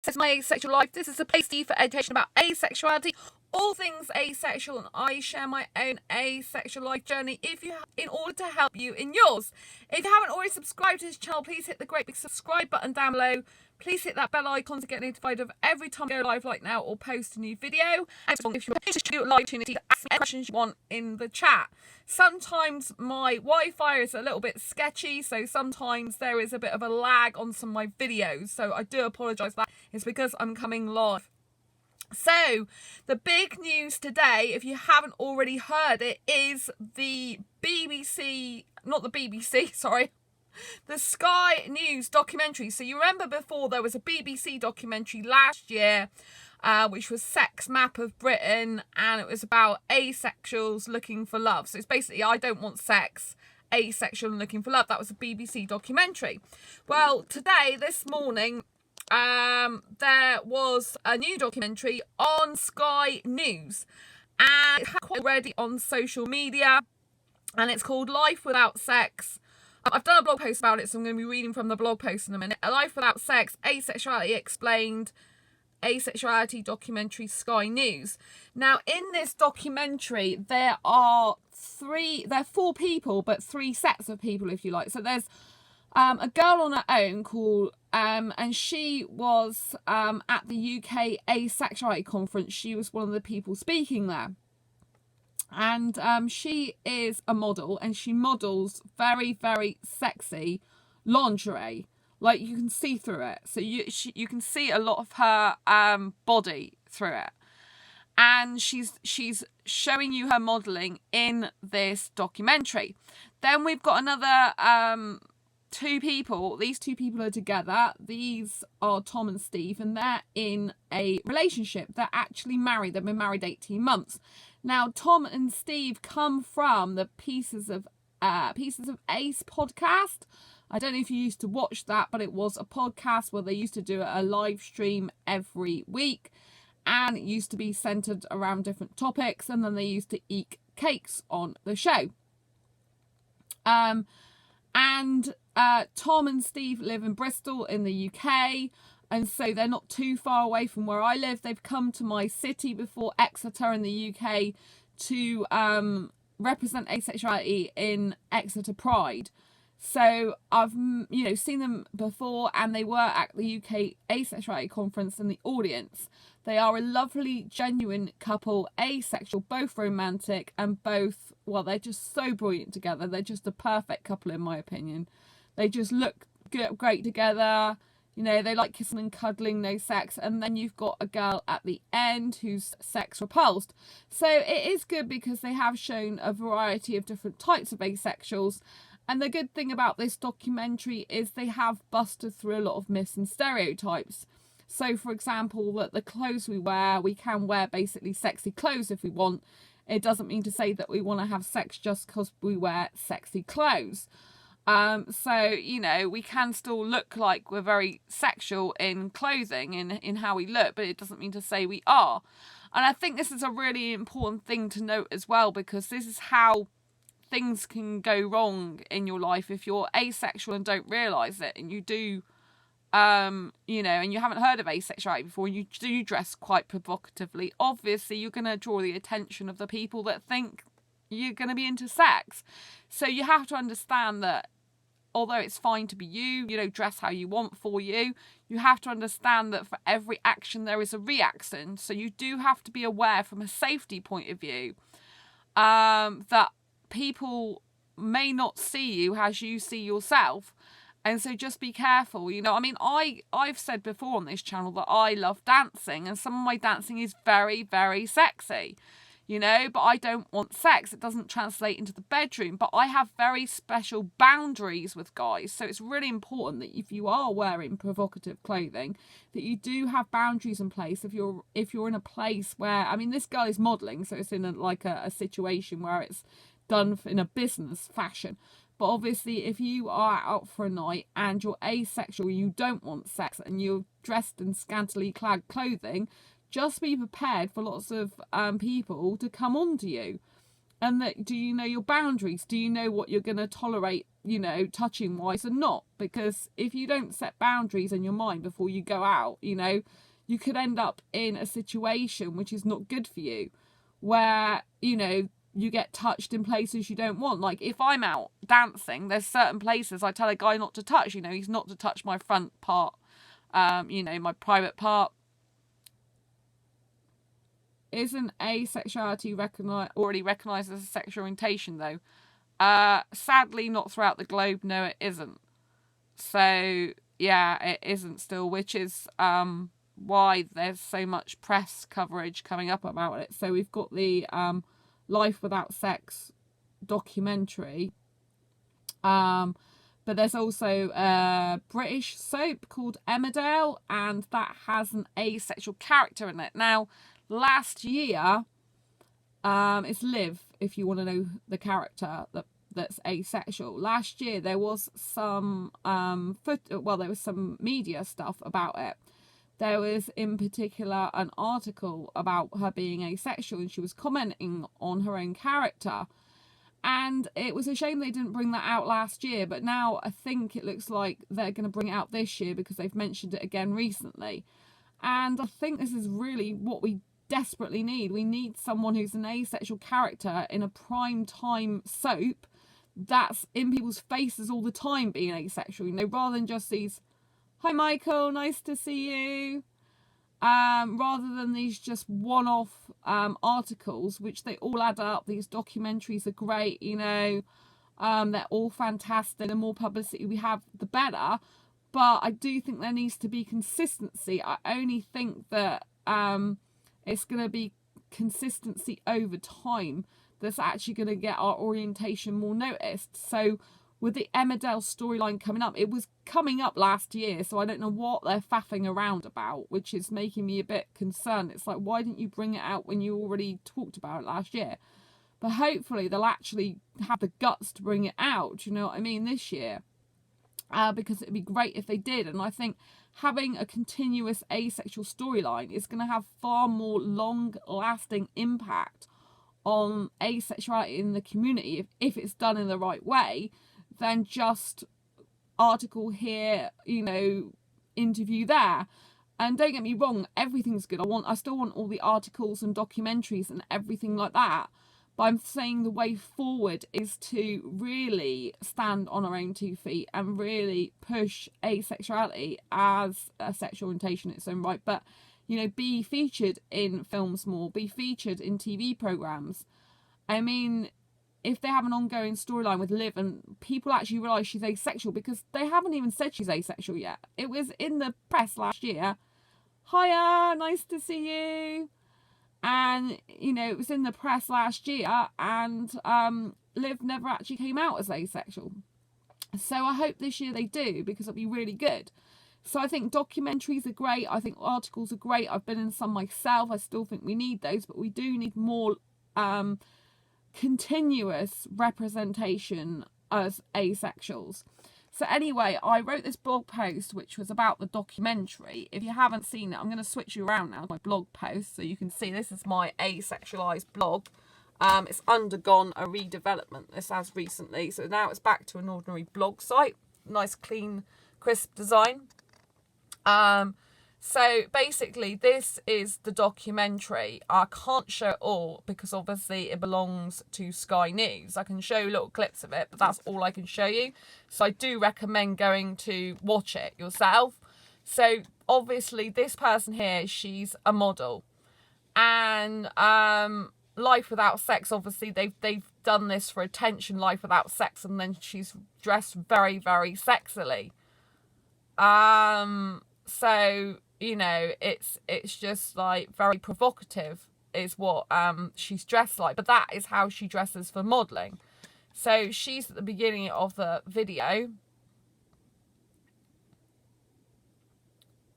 This is my asexual life. This is a place for education about asexuality, all things asexual, and I share my own asexual life journey in order to help you in yours. If you haven't already subscribed to this channel, please hit the great big subscribe button down below. Please hit that bell icon to get notified of every time I go live like now or post a new video. And if you want an opportunity to ask me any questions you want in the chat. Sometimes my Wi-Fi is a little bit sketchy, so sometimes there is a bit of a lag on some of my videos. So I do apologise for that. It's because I'm coming live. So, the big news today, if you haven't already heard it, is the the Sky News documentary. So you remember before there was a BBC documentary last year, which was Sex Map of Britain, and it was about asexuals looking for love. So it's basically, I don't want sex, asexual and looking for love. That was a BBC documentary. Well, this morning, there was a new documentary on Sky News, and it's already on social media, and it's called Life Without Sex. I've done a blog post about it, so I'm going to be reading from the blog post in a minute. A Life Without Sex, Asexuality Explained, Asexuality Documentary Sky News. Now, in this documentary, there are four people, but three sets of people, if you like. So there's a girl on her own called, and she was at the UK Asexuality Conference. She was one of the people speaking there. And she is a model, and she models very, very sexy lingerie. Like, you can see through it. So you can see a lot of her body through it. And she's showing you her modelling in this documentary. Then we've got another two people. These two people are together. These are Tom and Steve, and they're in a relationship. They're actually married. They've been married 18 months. Now, Tom and Steve come from the Pieces of Ace podcast. I don't know if you used to watch that, but it was a podcast where they used to do a live stream every week, and it used to be centered around different topics, and then they used to eat cakes on the show. Tom and Steve live in Bristol in the UK, and so they're not too far away from where I live. They've come to my city before, Exeter in the UK, to represent asexuality in Exeter Pride. So I've seen them before, and they were at the UK Asexuality Conference in the audience. They are a lovely, genuine couple, asexual, both romantic, and both, well, they're just so brilliant together. They're just a perfect couple in my opinion. They just look great together. You know, they like kissing and cuddling, no sex. And then you've got a girl at the end who's sex repulsed. So it is good because they have shown a variety of different types of asexuals. And the good thing about this documentary is they have busted through a lot of myths and stereotypes. So, for example, that the clothes we can wear basically sexy clothes if we want. It doesn't mean to say that we want to have sex just because we wear sexy clothes. So, we can still look like we're very sexual in clothing, in how we look, but it doesn't mean to say we are. And I think this is a really important thing to note as well, because this is how things can go wrong in your life if you're asexual and don't realise it, and you do, and you haven't heard of asexuality before, and you do dress quite provocatively. Obviously, you're going to draw the attention of the people that think you're going to be into sex. So you have to understand that although it's fine to be you, dress how you want for you, you have to understand that for every action there is a reaction. So you do have to be aware from a safety point of view that people may not see you as you see yourself. And so just be careful. I've said before on this channel that I love dancing, and some of my dancing is very, very sexy. But I don't want sex. It doesn't translate into the bedroom. But I have very special boundaries with guys. So it's really important that if you are wearing provocative clothing, that you do have boundaries in place. If you're in a place where, this girl is modelling, so it's in a situation where it's done in a business fashion. But obviously, if you are out for a night and you're asexual, you don't want sex, and you're dressed in scantily clad clothing, just be prepared for lots of people to come on to you. And do you know your boundaries? Do you know what you're going to tolerate you know, touching wise and not. Because if you don't set boundaries in your mind before you go out, you know, you could end up in a situation which is not good for you, where, you know, you get touched in places you don't want. Like if I'm out dancing, there's certain places I tell a guy not to touch, you know, he's not to touch my front part, you know, my private part. Isn't asexuality already recognised as a sexual orientation though? Sadly, not throughout the globe. No, it isn't. So yeah, it isn't still, which is why there's so much press coverage coming up about it. So we've got the Life Without Sex documentary, but there's also a British soap called Emmerdale, and that has an asexual character in it. Now, last year, it's Liv, if you want to know the character that's asexual. Last year there was some there was some media stuff about it. There was in particular an article about her being asexual, and she was commenting on her own character. And it was a shame they didn't bring that out last year, but now I think it looks like they're going to bring it out this year because they've mentioned it again recently. And I think this is really what we desperately need. We need someone who's an asexual character in a prime time soap that's in people's faces all the time being asexual, you know, rather than just these, hi Michael, nice to see you, rather than these just one-off articles, which they all add up. These documentaries are great, you know, they're all fantastic. The more publicity we have, the better, but I do think there needs to be consistency. I only think that it's going to be consistency over time that's actually going to get our orientation more noticed. So with the Emmerdale storyline coming up, it was coming up last year, so I don't know what they're faffing around about, which is making me a bit concerned. It's like, why didn't you bring it out when you already talked about it last year? But hopefully they'll actually have the guts to bring it out, you know what I mean, this year. Because it'd be great if they did. And I think having a continuous asexual storyline is going to have far more long-lasting impact on asexuality in the community if it's done in the right way, than just article here, you know, interview there. And don't get me wrong, everything's good. I still want all the articles and documentaries and everything like that. But I'm saying the way forward is to really stand on our own 2 feet and really push asexuality as a sexual orientation in its own right. But, you know, be featured in films more, be featured in TV programmes. I mean, if they have an ongoing storyline with Liv and people actually realise she's asexual, because they haven't even said she's asexual yet. It was in the press last year. Hiya, nice to see you. And, you know, it was in the press last year, and Liv never actually came out as asexual. So I hope this year they do, because it'll be really good. So I think documentaries are great. I think articles are great. I've been in some myself. I still think we need those, but we do need more continuous representation as asexuals. So anyway, I wrote this blog post which was about the documentary. If you haven't seen it, I'm going to switch you around now to my blog post so you can see. This is my asexualized blog. It's undergone a redevelopment, this has recently. So now it's back to an ordinary blog site. Nice, clean, crisp design. So basically this is the documentary. I can't show it all because obviously it belongs to Sky News. I can show you little clips of it, but that's all I can show you. So I do recommend going to watch it yourself. So obviously this person here, she's a model. And Life Without Sex, obviously they've done this for attention, Life Without Sex, and then she's dressed very, very sexily. So, you know, it's just like very provocative is what she's dressed like. But that is how she dresses for modelling. So she's at the beginning of the video.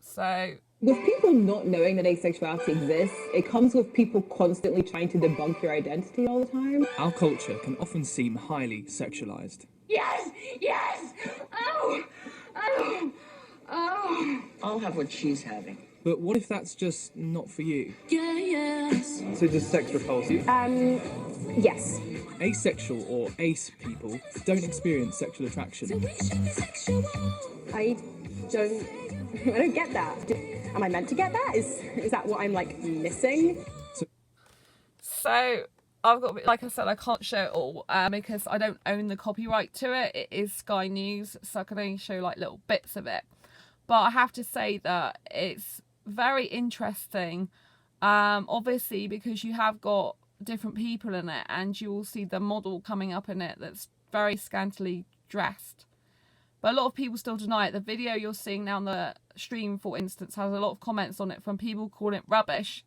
So with people not knowing that asexuality exists, it comes with people constantly trying to debunk your identity all the time. Our culture can often seem highly sexualized. Yes! Yes! Oh! Oh! Oh! I'll have what she's having. But what if that's just not for you? Yeah, yes. So does sex repulse you? Yes. Asexual or ace people don't experience sexual attraction. I don't I don't get that. Am I meant to get that? Is that what I'm like missing? So I've got, like I said, I can't show it all because I don't own the copyright to it. It is Sky News, so I can only show like little bits of it. But I have to say that it's very interesting, obviously, because you have got different people in it, and you will see the model coming up in it that's very scantily dressed. But a lot of people still deny it. The video you're seeing now on the stream, for instance, has a lot of comments on it from people calling it rubbish.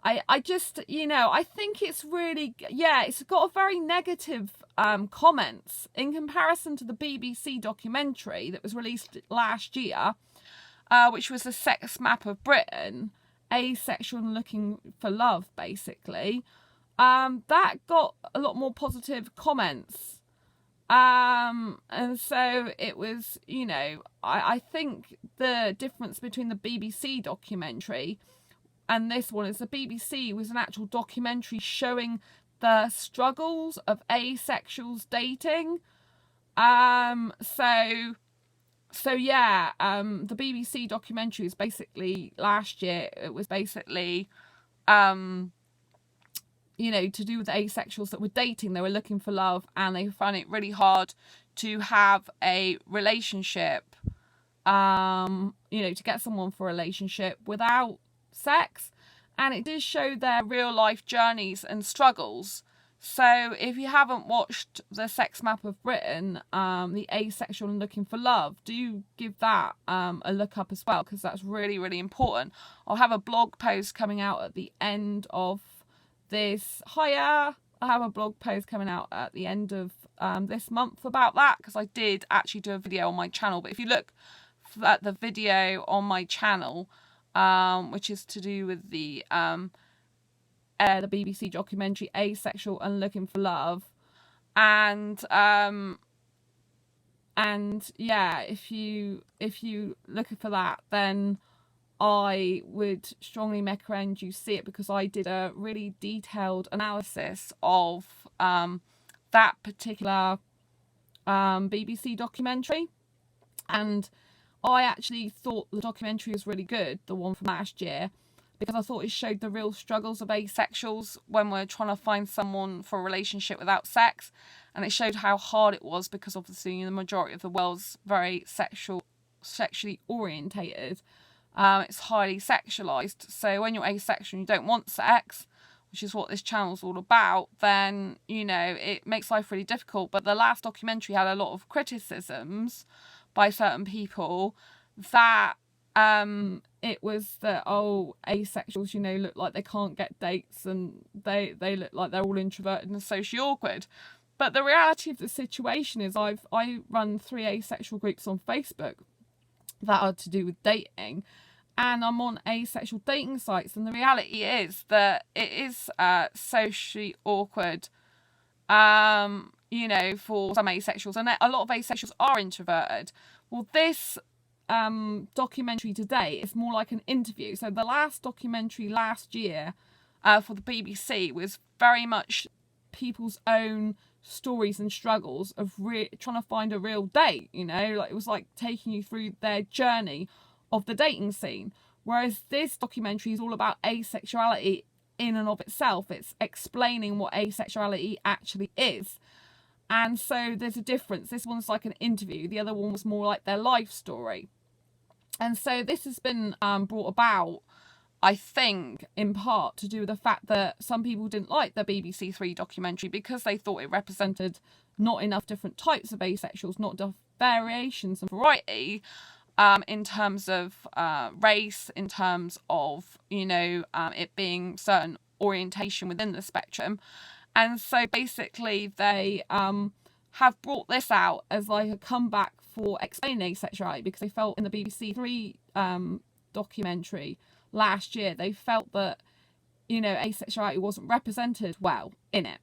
I just, I think it's really, it's got a very negative comments in comparison to the BBC documentary that was released last year, which was the sex map of Britain, Asexual and Looking for Love, basically. That got a lot more positive comments. And so it was, I think the difference between the BBC documentary and this one is the BBC was an actual documentary showing the struggles of asexuals dating. The BBC documentary was basically last year. It was basically, to do with asexuals that were dating. They were looking for love, and they found it really hard to have a relationship. To get someone for a relationship without sex, and it did show their real life journeys and struggles. So if you haven't watched the sex map of Britain, the Asexual and Looking for Love, do give that a look up as well, because that's really, really important. I'll have a blog post coming out at the end of this. I have a blog post coming out at the end of this month about that, because I did actually do a video on my channel. But if you look at the video on my channel, which is to do with the BBC documentary Asexual and Looking for Love, if you look for that, then I would strongly recommend you see it, because I did a really detailed analysis of that particular BBC documentary, and I actually thought the documentary was really good, the one from last year, because I thought it showed the real struggles of asexuals when we're trying to find someone for a relationship without sex. And it showed how hard it was, because obviously the majority of the world's very sexually orientated. It's highly sexualized. So when you're asexual and you don't want sex, which is what this channel's all about, then, it makes life really difficult. But the last documentary had a lot of criticisms by certain people that it was that asexuals look like they can't get dates, and they look like they're all introverted and socially awkward. But the reality of the situation is I run 3 asexual groups on Facebook that are to do with dating, and I'm on asexual dating sites, and the reality is that it is socially awkward for some asexuals, and a lot of asexuals are introverted. Well, this documentary today is more like an interview. So the last documentary last year for the BBC was very much people's own stories and struggles of trying to find a real date, it was like taking you through their journey of the dating scene. Whereas this documentary is all about asexuality in and of itself. It's explaining what asexuality actually is. And so there's a difference. This one's like an interview. The other one was more like their life story. And so this has been brought about, I think, in part to do with the fact that some people didn't like the BBC Three documentary because they thought it represented not enough different types of asexuals, not enough variations and variety in terms of race, in terms of, it being certain orientation within the spectrum. And so basically they have brought this out as like a comeback for explaining asexuality, because they felt in the BBC Three documentary last year, they felt that, asexuality wasn't represented well in it.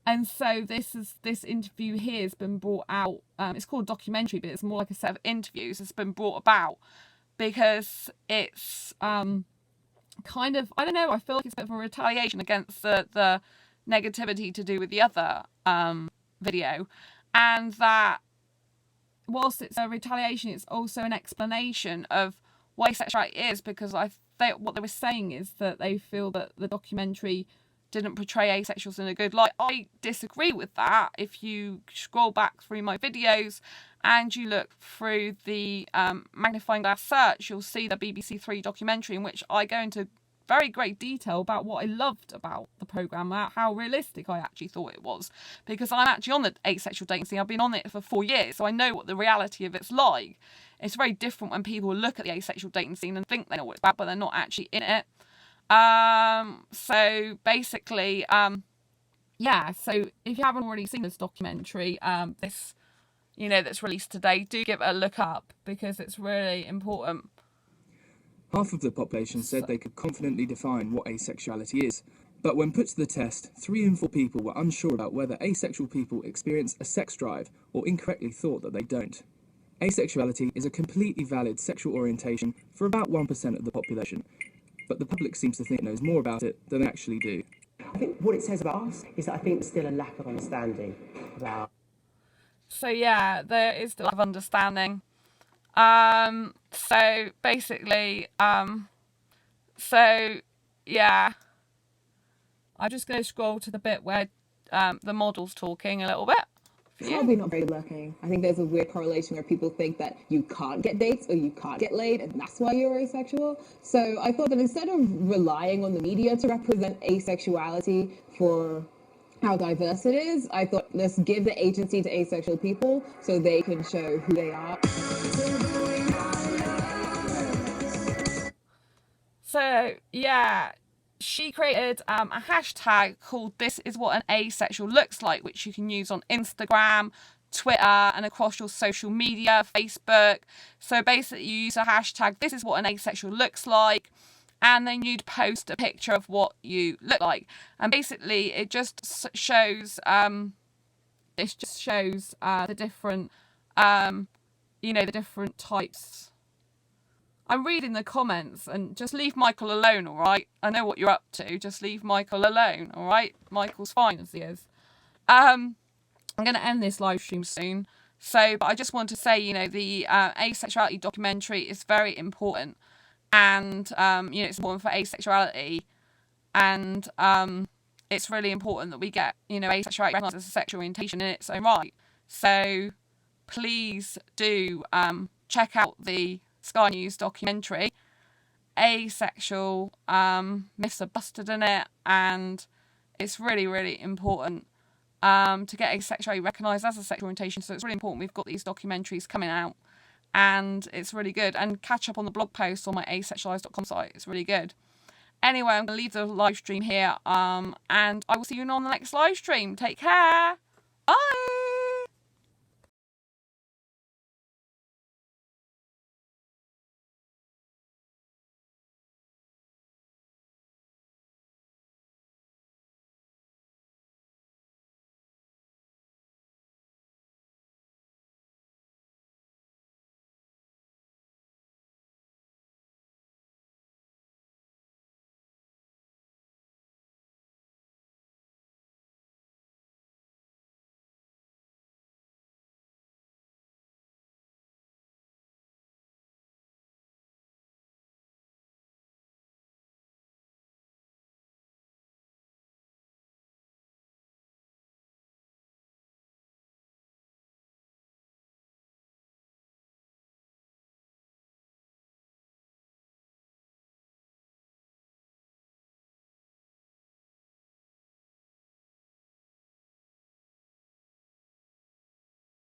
And so this interview here has been brought out. It's called a documentary, but it's more like a set of interviews. It's been brought about because it's kind of, I don't know, I feel like it's a bit of a retaliation against the negativity to do with the other video, and that whilst it's a retaliation, it's also an explanation of what asexuality is, because what they were saying is that they feel that the documentary didn't portray asexuals in a good light. I disagree with that. If you scroll back through my videos and you look through the magnifying glass search, you'll see the BBC Three documentary in which I go into very great detail about what I loved about the programme, how realistic I actually thought it was, because I'm actually on the asexual dating scene. I've been on it for 4 years, so I know what the reality of it's like. It's very different when people look at the asexual dating scene and think they know what it's about, but they're not actually in it. So basically, so if you haven't already seen this documentary, that's released today, do give it a look up, because it's really important. Half of the population said they could confidently define what asexuality is, but when put to the test, 3 in 4 people were unsure about whether asexual people experience a sex drive or incorrectly thought that they don't. Asexuality is a completely valid sexual orientation for about 1% of the population, but the public seems to think it knows more about it than they actually do. I think what it says about us is that I think there's still a lack of understanding about... So yeah, there is still a lack of understanding. So basically, I'm just going to scroll to the bit where the model's talking a little bit. It's probably not very lurking. I think there's a weird correlation where people think that you can't get dates or you can't get laid, and that's why you're asexual. So I thought that instead of relying on the media to represent asexuality for how diverse it is, I thought let's give the agency to asexual people so they can show who they are. So yeah, she created a hashtag called "This is what an asexual looks like," which you can use on Instagram, Twitter, and across your social media, Facebook. So basically, you use a hashtag "This is what an asexual looks like," and then you'd post a picture of what you look like. And basically, it just shows the different the different types. I'm reading the comments, and just leave Michael alone, all right? I know what you're up to. Just leave Michael alone, all right? Michael's fine as he is. I'm going to end this live stream soon. But I just want to say, the Asexuality documentary is very important. And, it's important for asexuality. And it's really important that we get, asexuality recognised as a sexual orientation in its own right. So please do check out the Sky News documentary. Asexual myths are busted in it, and it's really, really important to get asexuality recognised as a sexual orientation. So it's really important we've got these documentaries coming out, and it's really good. And catch up on the blog post on my asexualized.com site. It's really good. Anyway, I'm going to leave the live stream here, and I will see you on the next live stream. Take care. Bye.